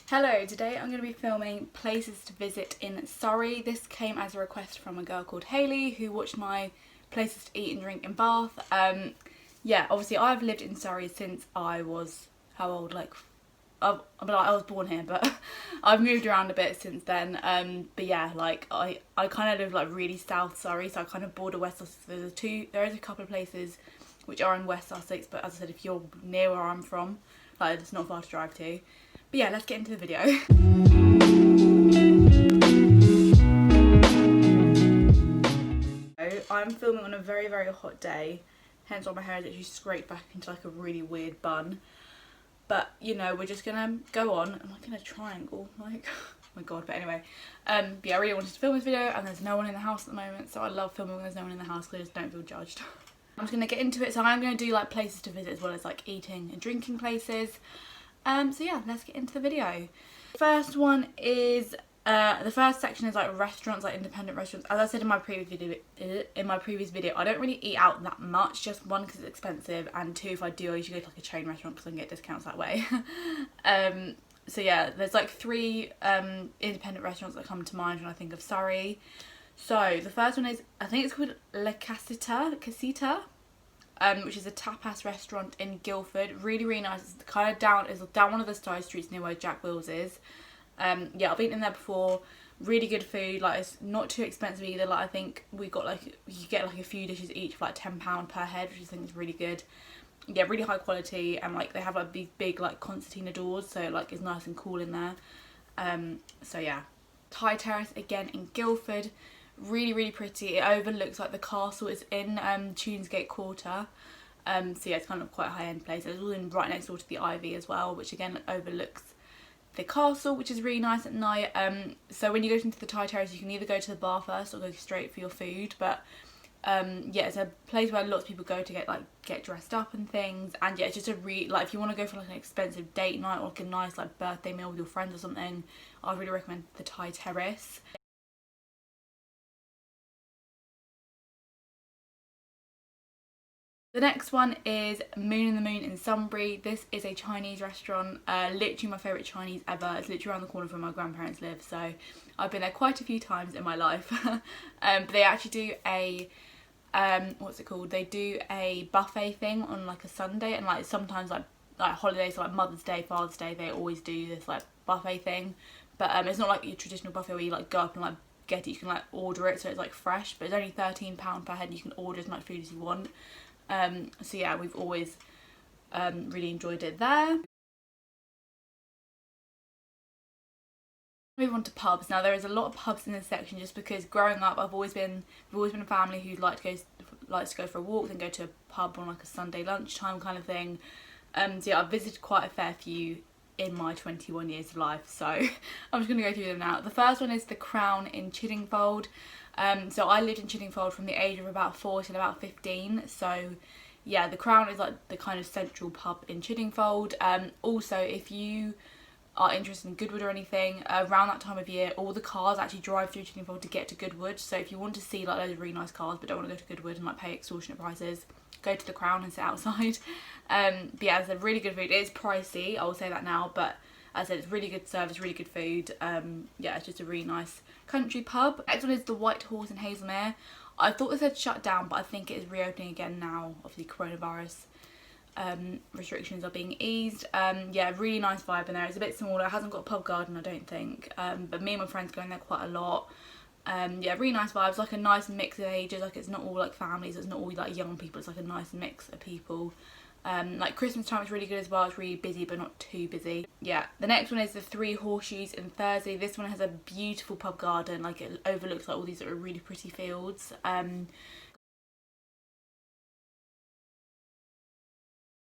Hello, today I'm going to be filming places to visit in Surrey. This came as a request from a girl called Hayley who watched my places to eat and drink in Bath. Yeah, obviously I've lived in Surrey since I was, how old, I was born here, but I've moved around a bit since then. But yeah, I kind of live like really South Surrey, so I kind of border West Sussex. There is a couple of places which are in West Sussex, but as I said, if you're near where I'm from, like it's not far to drive to. But yeah, let's get into the video. I'm filming on a very, very hot day, hence why my hair is actually scraped back into like a really weird bun. But you know, we're just gonna go on. I'm like in a triangle, like oh my god. But anyway, but yeah, I really wanted to film this video, and there's no one in the house at the moment, so I love filming when there's no one in the house because I just don't feel judged. I'm just gonna get into it. So I'm gonna do like places to visit as well as like eating and drinking places. So yeah, let's get into the video. First one is the first section is like restaurants, like independent restaurants. As I said in my previous video, I don't really eat out that much. Just one, because it's expensive, and two, if I do, I usually go to like a chain restaurant because I can get discounts that way. So yeah, there's like three independent restaurants that come to mind when I think of Surrey. So the first one is, I think it's called Casita, which is a tapas restaurant in Guildford. Really, really nice. It's kind of down one of the side streets near where Jack Wills is. Yeah, I've been in there before. Really good food. Like, it's not too expensive either. Like, I think we got like, you get like a few dishes each for like £10 per head, which I think is really good. Yeah, really high quality, and like they have like these big like concertina doors, so like it's nice and cool in there. So yeah, Terrace again in Guildford. Really, really pretty. It overlooks like the castle. It's in Tunesgate Quarter. So yeah, it's kind of quite a high-end place. It's all in right next door to the Ivy as well, which again overlooks the castle, which is really nice at night. So when you go into the Terrace, you can either go to the bar first or go straight for your food. But yeah, it's a place where lots of people go to get dressed up and things. And yeah, it's just if you want to go for like an expensive date night or like a nice like birthday meal with your friends or something, I really recommend the Terrace. The next one is Moon in the Moon in Sunbury. This is a Chinese restaurant, literally my favourite Chinese ever. It's literally around the corner from where my grandparents live, so I've been there quite a few times in my life. But they actually do a, what's it called? They do a buffet thing on like a Sunday, and like sometimes like holidays, like Mother's Day, Father's Day, they always do this like buffet thing. But it's not like your traditional buffet where you like go up and like get it. You can like order it, so it's like fresh, but it's only £13 per head, and you can order as much food as you want. So yeah, we've always really enjoyed it there. Move on to pubs. Now there is a lot of pubs in this section just because growing up we've always been a family who likes to go for a walk, then go to a pub on like a Sunday lunchtime kind of thing. So yeah, I've visited quite a fair few in my 21 years of life, so I'm just going to go through them now. The first one is the Crown in Chiddingfold. So I lived in Chiddingfold from the age of about 4 till about 15, so yeah, the Crown is like the kind of central pub in Chiddingfold. Also, if you are interested in Goodwood or anything, around that time of year all the cars actually drive through Chiddingfold to get to Goodwood, so if you want to see like loads of really nice cars but don't want to go to Goodwood and like pay extortionate prices, go to the Crown and sit outside. But yeah, it's a really good food. It is pricey, I will say that now, but as I said, it's really good service, really good food. Yeah, it's just a really nice country pub. Next one is the White Horse in Haslemere. I thought this had shut down, but I think it is reopening again now. Obviously, coronavirus restrictions are being eased. Yeah, really nice vibe in there. It's a bit smaller. It hasn't got a pub garden, I don't think. But me and my friends go in there quite a lot. Yeah, really nice vibes. Like a nice mix of ages. Like it's not all like families. It's not all like young people. It's like a nice mix of people. Like Christmas time is really good as well. It's really busy but not too busy. Yeah, the next one is the Three Horseshoes in Thursley. This one has a beautiful pub garden. Like it overlooks like all these really pretty fields.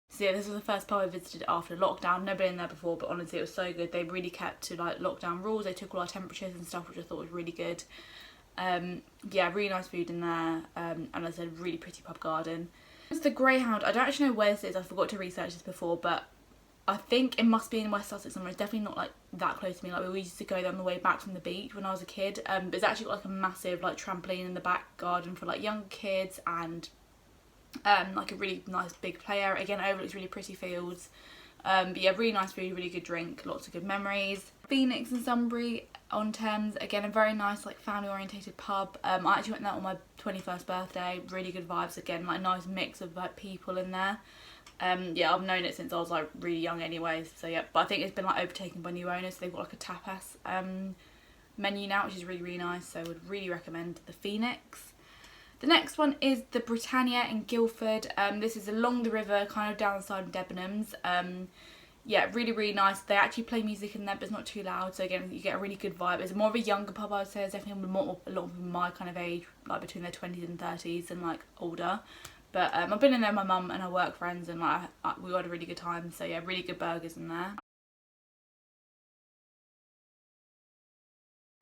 So yeah, this was the first pub I visited after lockdown. Never been in there before, but honestly it was so good. They really kept to like lockdown rules. They took all our temperatures and stuff, which I thought was really good. Yeah, really nice food in there. And as I said, really pretty pub garden. It's the GreyHound. I don't actually know where this is. I forgot to research this before, but I think it must be in West Sussex somewhere. It's definitely not like that close to me. Like we used to go there on the way back from the beach when I was a kid. But it's actually got like a massive like trampoline in the back garden for like young kids, and like a really nice big play area. Again, overlooks really pretty fields. But yeah, really nice food, really good drink, lots of good memories. Phoenix and Sunbury on Thames, again a very nice like family orientated pub. I actually went there on my 21st birthday, really good vibes, again like nice mix of like people in there. Yeah, I've known it since I was like really young anyway, so yeah, but I think it's been like overtaken by new owners. They've got like a tapas menu now, which is really, really nice, so I would really recommend the Phoenix. The next one is the Britannia in Guildford. This is along the river, kind of down the side of Debenhams. Yeah, really, really nice. They actually play music in there, but it's not too loud, so again, you get a really good vibe. It's more of a younger pub, I would say. It's definitely a lot of my kind of age, like between their 20s and 30s and like older. But I've been in there with my mum and her work friends, and like we had a really good time, so yeah, really good burgers in there.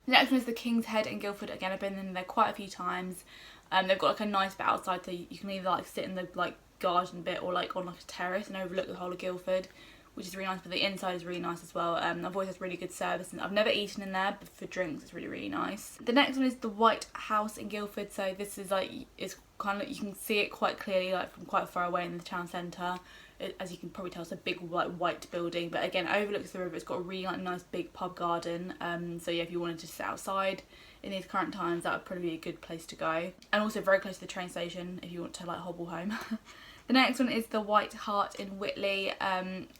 The next one is the King's Head in Guildford. Again, I've been in there quite a few times. They've got like a nice bit outside, so you can either like sit in the like garden bit or like on like a terrace and overlook the whole of Guildford, which is really nice. But the inside is really nice as well. I've always had really good service, and I've never eaten in there, but for drinks it's really, really nice. The next one is the White House in Guildford. So this is like, it's kind of, you can see it quite clearly like from quite far away in the town centre. As you can probably tell, it's a big like white building, but again overlooks the river. It's got a really like nice big pub garden, so yeah, if you wanted to sit outside in these current times, that would probably be a good place to go. And also very close to the train station if you want to like hobble home. The next one is the White Hart in Witley.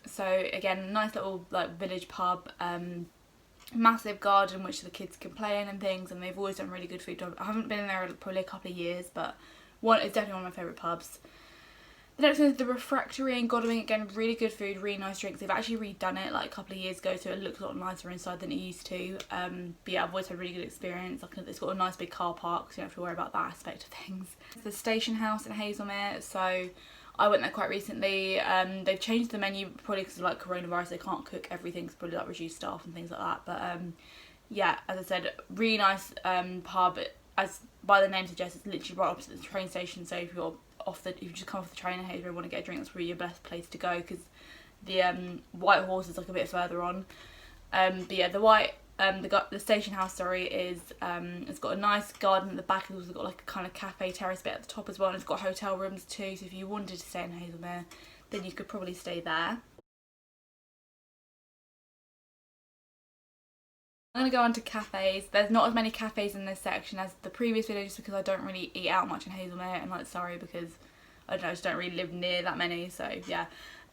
So again, nice little like village pub, massive garden which the kids can play in and things, and they've always done really good food. I haven't been in there probably a couple of years, but it's definitely one of my favourite pubs. The next one is the Refectory-Godalming. Again, really good food, really nice drinks. They've actually redone it like a couple of years ago, so it looks a lot nicer inside than it used to. But yeah, I've always had a really good experience. Like, it's got a nice big car park, so you don't have to worry about that aspect of things. The Stationhouse in Haslemere. So I went there quite recently. They've changed the menu probably because of like coronavirus. They can't cook everything, so probably like reduced staff and things like that. But yeah, as I said, really nice pub. As by the name suggests, it's literally right opposite the train station. So if you just come off the train and Haslemere and want to get a drink, that's probably your best place to go, because the White Horse is like a bit further on. But yeah, the station house, sorry, is it's got a nice garden at the back. It's also got like a kind of cafe terrace bit at the top as well, and it's got hotel rooms too. So if you wanted to stay in Haslemere, then you could probably stay there. I'm going to go on to cafes. There's not as many cafes in this section as the previous video, just because I don't really eat out much in Haslemere and like Surrey, because I don't know, I just don't really live near that many, so yeah.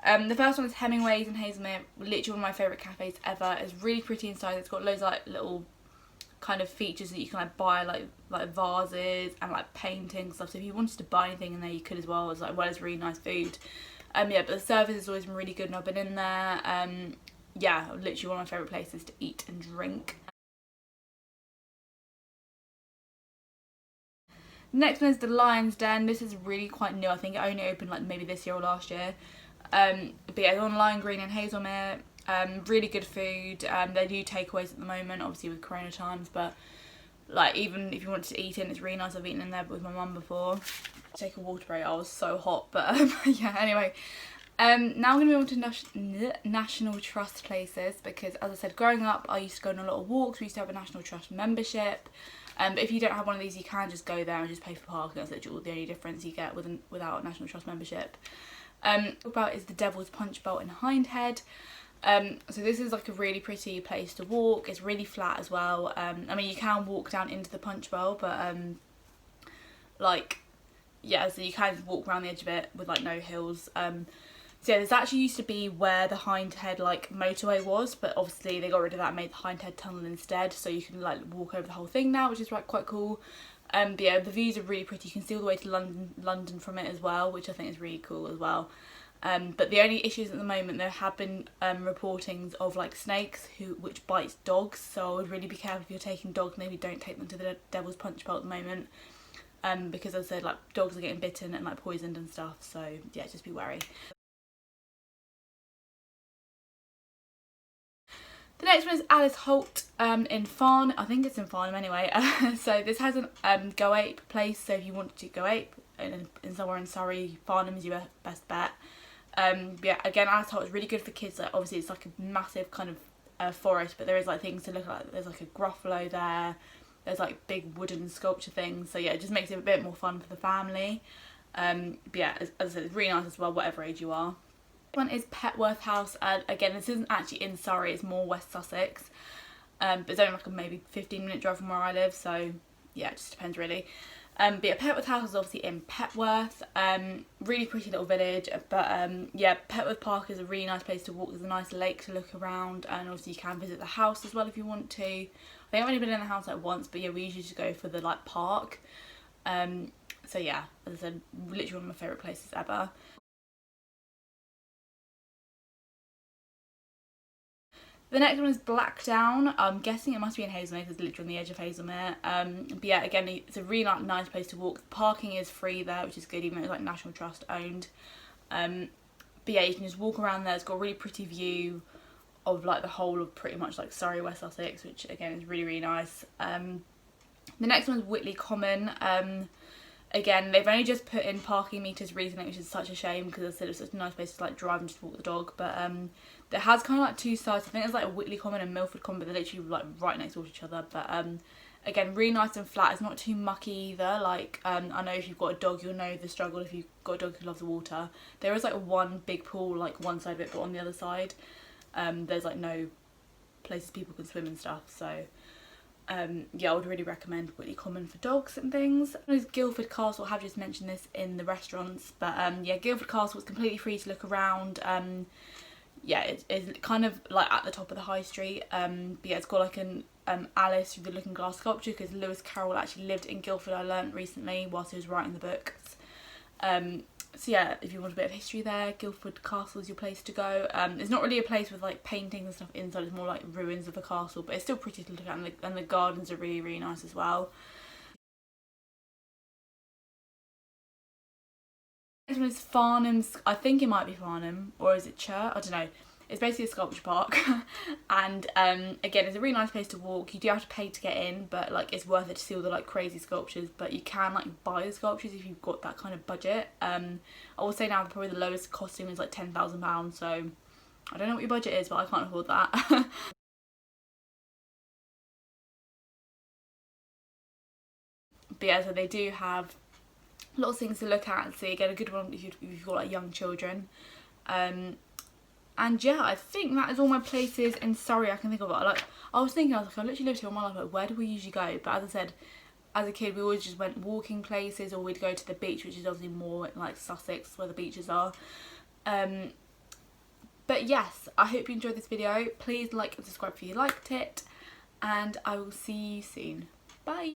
The first one is Hemingway's in Haslemere, literally one of my favourite cafes ever. It's really pretty inside. It's got loads of like little kind of features that you can like buy, like vases and like paintings and stuff. So if you wanted to buy anything in there, you could as well. As really nice food. Yeah, but the service has always been really good, and I've been in there. Yeah, literally one of my favourite places to eat and drink. Next one is the Lion's Den. This is really quite new. I think it only opened like maybe this year or last year. But yeah, it's on Lion Green in Haslemere. Really good food. They do takeaways at the moment, obviously with Corona times, but like even if you want to eat in, it's really nice. I've eaten in there with my mum before. Take a water break. I was so hot, but yeah. Anyway. Now I'm going to move on to National Trust places, because as I said, growing up I used to go on a lot of walks. We used to have a National Trust membership, but if you don't have one of these, you can just go there and just pay for parking. That's literally the only difference you get without a National Trust membership. About is the Devil's Punchbowl in Hindhead. So this is like a really pretty place to walk. It's really flat as well. I mean, you can walk down into the Punchbowl, but like, yeah, so you can walk around the edge of it with like no hills. So yeah, this actually used to be where the Hindhead like motorway was, but obviously they got rid of that and made the Hindhead tunnel instead, so you can like walk over the whole thing now, which is like quite cool. But yeah, the views are really pretty. You can see all the way to London from it as well, which I think is really cool as well. But the only issues at the moment, there have been reportings of like snakes which bites dogs, so I would really be careful if you're taking dogs. Maybe don't take them to the Devil's Punchbowl at the moment, because as I said, like dogs are getting bitten and like poisoned and stuff, so yeah, just be wary. The next one is Alice Holt in Farnham. I think it's in Farnham anyway. So this has an Go Ape place, so if you wanted to go ape in somewhere in Surrey, Farnham is your best bet. Yeah, again, Alice Holt is really good for kids. Like, obviously it's like a massive kind of forest, but there is like things to look at. There's like a Gruffalo there. There's like big wooden sculpture things. So yeah, it just makes it a bit more fun for the family. But yeah, as I said, it's really nice as well, whatever age you are. One is Petworth House. Again, this isn't actually in Surrey, it's more West Sussex. But it's only like a maybe 15-minute drive from where I live, so yeah, it just depends really. But yeah, Petworth House is obviously in Petworth. Really pretty little village, but yeah, Petworth Park is a really nice place to walk. There's a nice lake to look around, and obviously you can visit the house as well if you want to. I think I've only been in the house like once, but yeah, we usually just go for the like park. So yeah, as I said, literally one of my favourite places ever. The next one is Blackdown. I'm guessing it must be in Haslemere because it's literally on the edge of Haslemere. But yeah, again, it's a really nice place to walk. Parking is free there, which is good, even though it's like National Trust owned. But yeah, you can just walk around there. It's got a really pretty view of like the whole of pretty much like Surrey, West Sussex, which again is really, really nice. The next one is Witley Common. Again, they've only just put in parking meters recently, which is such a shame because I said it's such a nice place to like drive and just walk the dog. But it has kind of like two sides. I think there's like a Witley Common and Milford Common, but they're literally like right next door to each other. But again, really nice and flat. It's not too mucky either. Like I know if you've got a dog, you'll know the struggle if you've got a dog who loves the water. There is like one big pool, like one side of it, but on the other side, there's like no places people can swim and stuff. So yeah, I would really recommend Witley Common for dogs and things. There's Guildford Castle. I have just mentioned this in the restaurants, but yeah, Guildford Castle is completely free to look around. Yeah, it's kind of like at the top of the high street. But yeah, it's got like an Alice through the Looking Glass sculpture because Lewis Carroll actually lived in Guildford, I learnt recently whilst he was writing the books. So yeah, if you want a bit of history there, Guildford Castle is your place to go. It's not really a place with like paintings and stuff inside, it's more like ruins of a castle, but it's still pretty to look at, and the gardens are really, really nice as well. Next one is Farnham's, I think it might be Farnham, or is it Church? I don't know. It's basically a sculpture park, and again, it's a really nice place to walk. You do have to pay to get in, but like it's worth it to see all the like crazy sculptures. But you can like buy the sculptures if you've got that kind of budget. I will say now probably the lowest costume is like £10,000, so I don't know what your budget is, but I can't afford that. But yeah, so they do have lots of things to look at and see. Again, a good one if you've got like young children. And yeah, I think that is all my places in Surrey I can think of. Like, I was like, I literally lived here all my life, like, where do we usually go? But as I said, as a kid, we always just went walking places, or we'd go to the beach, which is obviously more in, like, Sussex, where the beaches are. But yes, I hope you enjoyed this video. Please like and subscribe if you liked it, and I will see you soon. Bye!